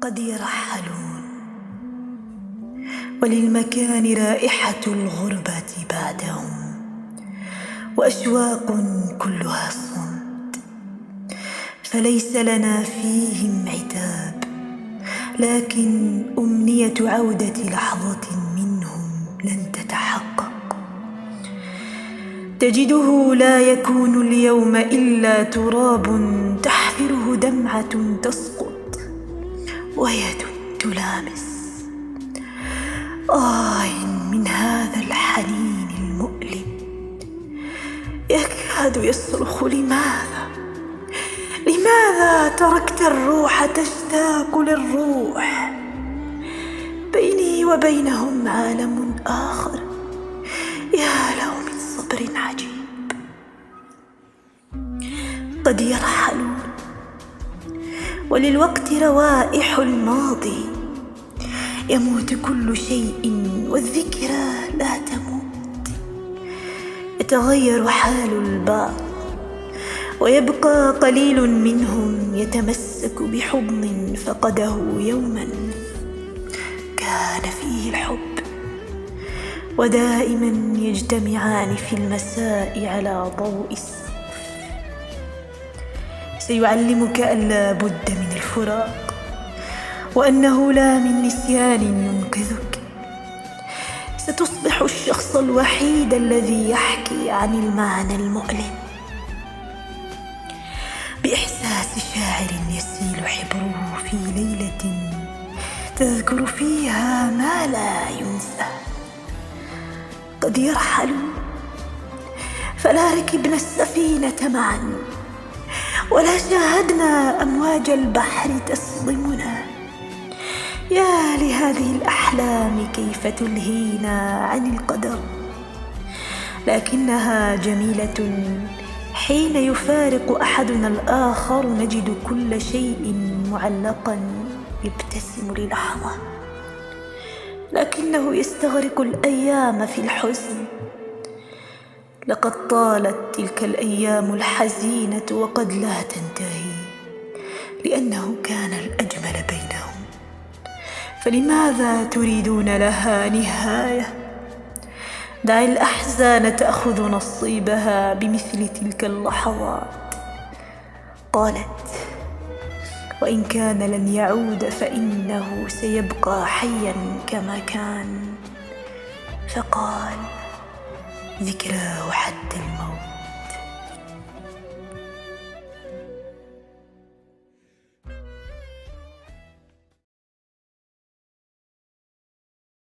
قد يرحلون، وللمكان رائحة الغربة بعدهم، وأشواق كلها صمت، فليس لنا فيهم عتاب، لكن أمنية عودة لحظة منهم لن تتحقق. تجده لا يكون اليوم إلا تراب تحفره دمعة تسقط ويد تلامس. من هذا الحنين المؤلم يكاد يصرخ: لماذا تركت الروح تشتاق للروح؟ بيني وبينهم عالم آخر، يا له من صبر عجيب. قد يرحلون، وللوقت روائح الماضي، يموت كل شيء والذكرى لا تموت. يتغير حال البعض ويبقى قليل منهم يتمسك بحضن فقده يوما كان فيه الحب، ودائما يجتمعان في المساء على ضوء السقف. سيعلمك أن لا بد من الفراق، وأنه لا من نسيان ينقذك. ستصبح الشخص الوحيد الذي يحكي عن المعنى المؤلم بإحساس شاعر يسيل حبره في ليلة تذكر فيها ما لا ينسى. قد يرحلون، فلا ركبنا السفينة معا، ولا شاهدنا أمواج البحر تصدمنا. يا لهذه الأحلام كيف تلهينا عن القدر، لكنها جميلة. حين يفارق أحدنا الآخر نجد كل شيء معلقا يبتسم للحظة، لكنه يستغرق الأيام في الحزن. لقد طالت تلك الأيام الحزينة وقد لا تنتهي، لأنه كان الأجمل بينهم، فلماذا تريدون لها نهاية؟ دع الأحزان تأخذ نصيبها بمثل تلك اللحظات. قالت: وإن كان لن يعود فإنه سيبقى حيا كما كان. فقال: ذكراه حتى الموت.